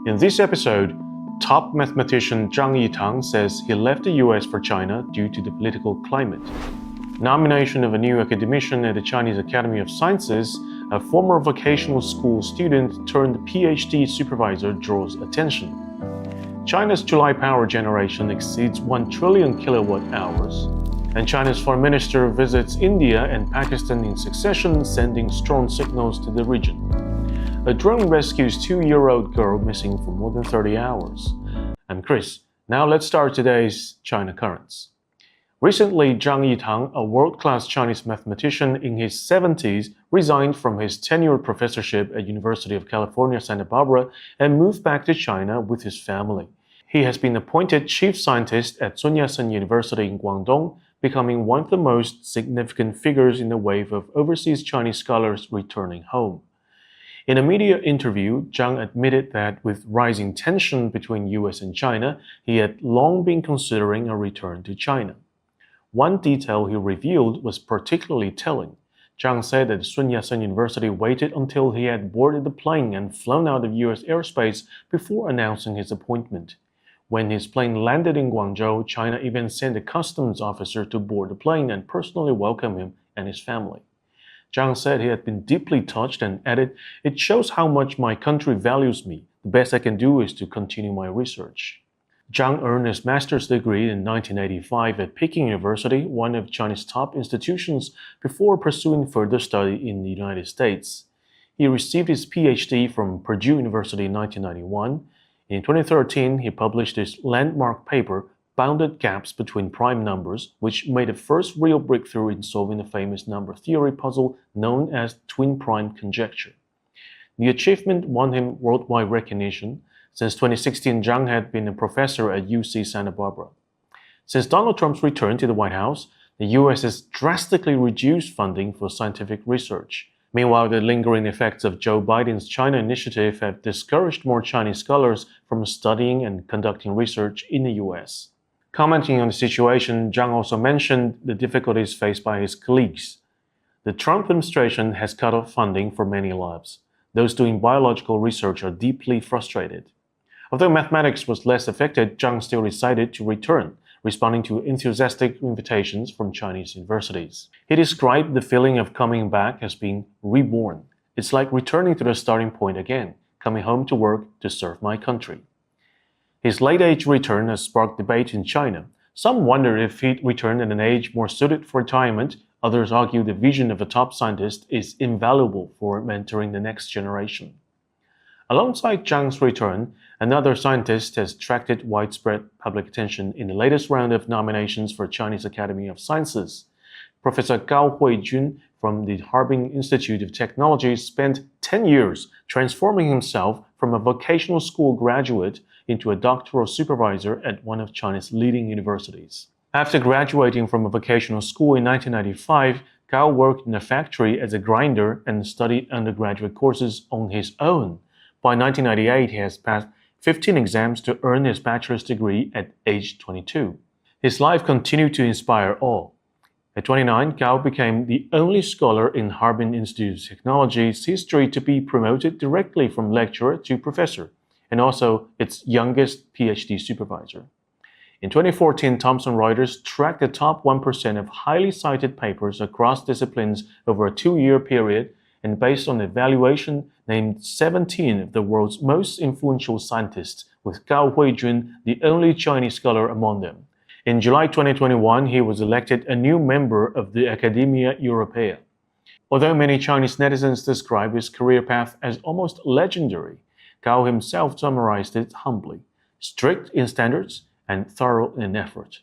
In this episode, top mathematician Zhang Yitan says he left the US for China due to the political climate. Nomination of a new academician at the Chinese Academy of Sciences, a former vocational school student turned PhD supervisor draws attention. China's July power generation exceeds 1 trillion kilowatt hours. And China's foreign minister visits India and Pakistan in succession, sending strong signals to the region. A drone rescues 2-year-old girl missing for more than 30 hours. I'm Chris. Now let's start today's China Currents. Recently, Zhang Yitan, a world-class Chinese mathematician in his 70s, resigned from his tenured professorship at University of California, Santa Barbara, and moved back to China with his family. He has been appointed chief scientist at Sun Yat-sen University in Guangdong, becoming one of the most significant figures in the wave of overseas Chinese scholars returning home. In a media interview, Zhang admitted that with rising tension between US and China, he had long been considering a return to China. One detail he revealed was particularly telling. Zhang said that Sun Yat-sen University waited until he had boarded the plane and flown out of US airspace before announcing his appointment. When his plane landed in Guangzhou, China even sent a customs officer to board the plane and personally welcome him and his family. Zhang said he had been deeply touched and added, "It shows how much my country values me. The best I can do is to continue my research." Zhang earned his master's degree in 1985 at Peking University, one of China's top institutions, before pursuing further study in the United States. He received his PhD from Purdue University in 1991. In 2013, he published his landmark paper, Bounded Gaps Between Prime Numbers, which made the first real breakthrough in solving the famous number theory puzzle known as twin prime conjecture. The achievement won him worldwide recognition. Since 2016, Zhang had been a professor at UC Santa Barbara. Since Donald Trump's return to the White House, the US has drastically reduced funding for scientific research. Meanwhile, the lingering effects of Joe Biden's China initiative have discouraged more Chinese scholars from studying and conducting research in the US. Commenting on the situation, Zhang also mentioned the difficulties faced by his colleagues. The Trump administration has cut off funding for many labs. Those doing biological research are deeply frustrated. Although mathematics was less affected, Zhang still decided to return, responding to enthusiastic invitations from Chinese universities. He described the feeling of coming back as being reborn. It's like returning to the starting point again, coming home to work to serve my country. His late-age return has sparked debate in China. Some wonder if he'd returned at an age more suited for retirement. Others argue the vision of a top scientist is invaluable for mentoring the next generation. Alongside Zhang's return, another scientist has attracted widespread public attention in the latest round of nominations for Chinese Academy of Sciences. Professor Cao Huijun from the Harbin Institute of Technology spent 10 years transforming himself from a vocational school graduate into a doctoral supervisor at one of China's leading universities. After graduating from a vocational school in 1995, Cao worked in a factory as a grinder and studied undergraduate courses on his own. By 1998, he has passed 15 exams to earn his bachelor's degree at age 22. His life continued to inspire awe. At 29, Cao became the only scholar in Harbin Institute of Technology's history to be promoted directly from lecturer to professor, and also its youngest PhD supervisor. In 2014, Thomson Reuters tracked the top 1% of highly cited papers across disciplines over a 2-year period, and based on evaluation, named 17 of the world's most influential scientists, with Cao Huijun the only Chinese scholar among them. In July 2021, he was elected a new member of the Academia Europaea. Although many Chinese netizens describe his career path as almost legendary, Cao himself summarized it humbly: strict in standards and thorough in effort.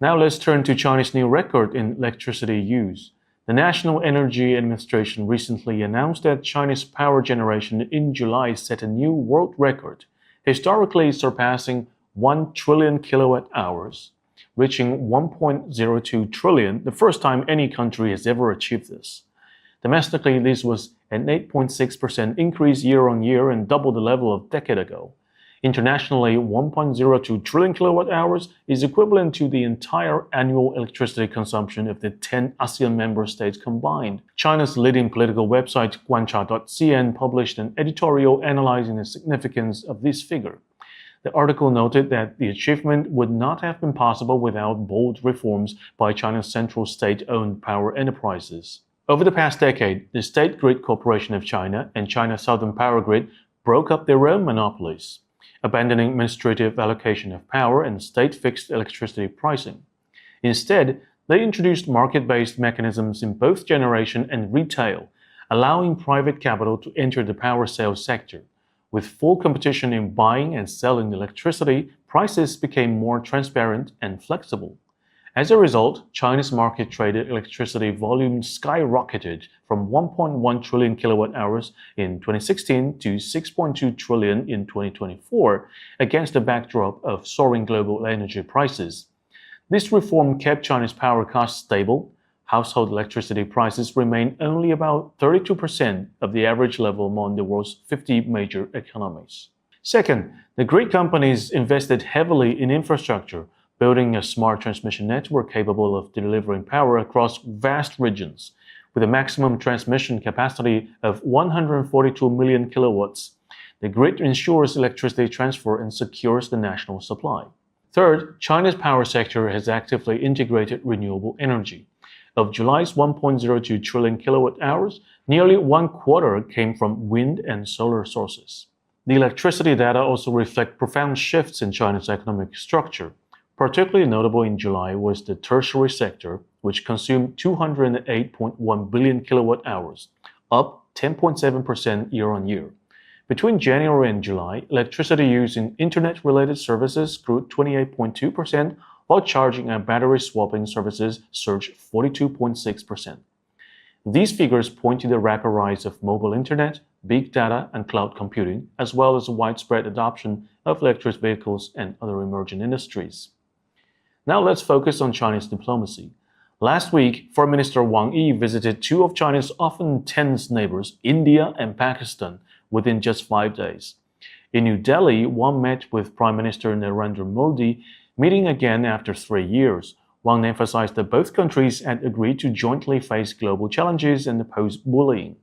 Now let's turn to China's new record in electricity use. The National Energy Administration recently announced that China's power generation in July set a new world record, historically surpassing 1 trillion kilowatt hours, reaching 1.02 trillion, the first time any country has ever achieved this. Domestically, this was an 8.6% increase year-on-year and double the level of a decade ago. Internationally, 1.02 trillion kilowatt hours is equivalent to the entire annual electricity consumption of the 10 ASEAN member states combined. China's leading political website, guancha.cn, published an editorial analyzing the significance of this figure. The article noted that the achievement would not have been possible without bold reforms by China's central state-owned power enterprises. Over the past decade, the State Grid Corporation of China and China Southern Power Grid broke up their own monopolies, abandoning administrative allocation of power and state-fixed electricity pricing. Instead, they introduced market-based mechanisms in both generation and retail, allowing private capital to enter the power sales sector. With full competition in buying and selling electricity, prices became more transparent and flexible. As a result, China's market-traded electricity volume skyrocketed from 1.1 trillion kilowatt-hours in 2016 to 6.2 trillion in 2024, against the backdrop of soaring global energy prices. This reform kept China's power costs stable. Household electricity prices remain only about 32% of the average level among the world's 50 major economies. Second, the grid companies invested heavily in infrastructure, building a smart transmission network capable of delivering power across vast regions. With a maximum transmission capacity of 142 million kilowatts, the grid ensures electricity transfer and secures the national supply. Third, China's power sector has actively integrated renewable energy. Of July's 1.02 trillion kilowatt-hours, nearly one quarter came from wind and solar sources. The electricity data also reflect profound shifts in China's economic structure. Particularly notable in July was the tertiary sector, which consumed 208.1 billion kilowatt-hours, up 10.7% year-on-year. Between January and July, electricity use in internet-related services grew 28.2%, while charging and battery swapping services surged 42.6%. These figures point to the rapid rise of mobile internet, big data, and cloud computing, as well as widespread adoption of electric vehicles and other emerging industries. Now let's focus on Chinese diplomacy. Last week, Foreign Minister Wang Yi visited two of China's often tense neighbors, India and Pakistan, within just 5 days. In New Delhi, Wang met with Prime Minister Narendra Modi, meeting again after 3 years. Wang emphasized that both countries had agreed to jointly face global challenges and oppose bullying.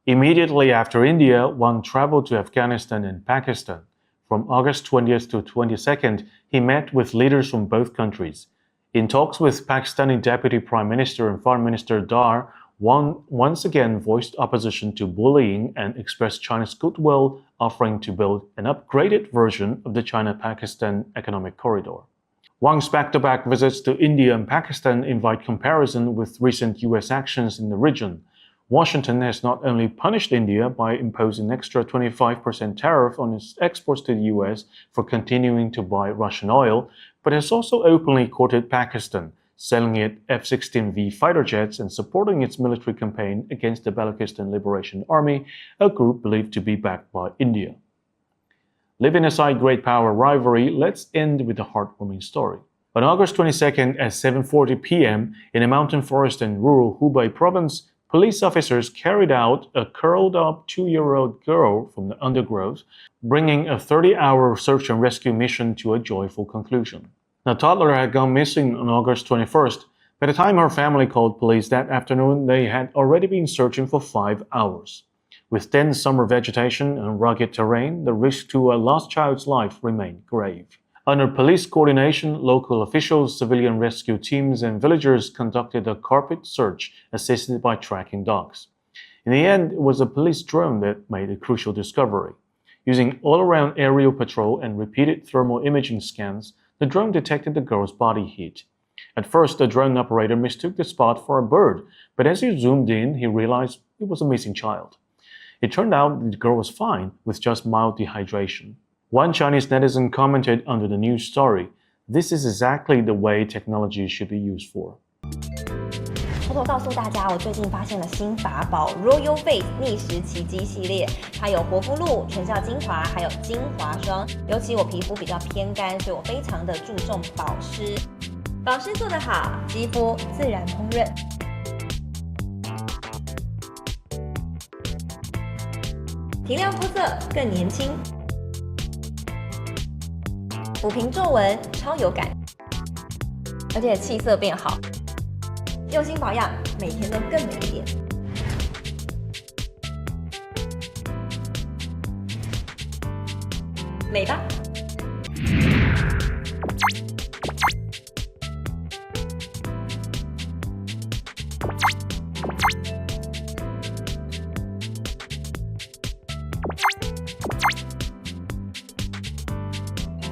Immediately after India, Wang traveled to Afghanistan and Pakistan. From August 20th to 22nd, he met with leaders from both countries. In talks with Pakistani Deputy Prime Minister and Foreign Minister Dar, Wang once again voiced opposition to bullying and expressed China's goodwill, offering to build an upgraded version of the China-Pakistan Economic Corridor. Wang's back-to-back visits to India and Pakistan invite comparison with recent U.S. actions in the region. Washington has not only punished India by imposing an extra 25% tariff on its exports to the U.S. for continuing to buy Russian oil, but has also openly courted Pakistan, selling it F-16V fighter jets and supporting its military campaign against the Balochistan Liberation Army, a group believed to be backed by India. Leaving aside great power rivalry, let's end with a heartwarming story. On August 22nd at 7:40 p.m. in a mountain forest in rural Hubei province, police officers carried out a curled-up 2-year-old girl from the undergrowth, bringing a 30-hour search and rescue mission to a joyful conclusion. The toddler had gone missing on August 21st. By the time her family called police that afternoon, they had already been searching for 5 hours. With dense summer vegetation and rugged terrain, the risk to a lost child's life remained grave. Under police coordination, local officials, civilian rescue teams, and villagers conducted a carpet search assisted by tracking dogs. In the end, it was a police drone that made a crucial discovery. Using all-around aerial patrol and repeated thermal imaging scans, the drone detected the girl's body heat. At first, the drone operator mistook the spot for a bird, but as he zoomed in, he realized it was a missing child. It turned out the girl was fine, with just mild dehydration. One Chinese netizen commented under the news story, "This is exactly the way technology should be used for." 偷偷告诉大家，我最近发现了新法宝 Royal Face 逆时奇迹系列，它有活肤露、全效精华，还有精华霜。尤其我皮肤比较偏干，所以我非常的注重保湿。保湿做得好，肌肤自然烹饪。提亮肤色更年轻。抚平皱纹超有感，而且气色变好，用心保养，每天都更美一点。美吧。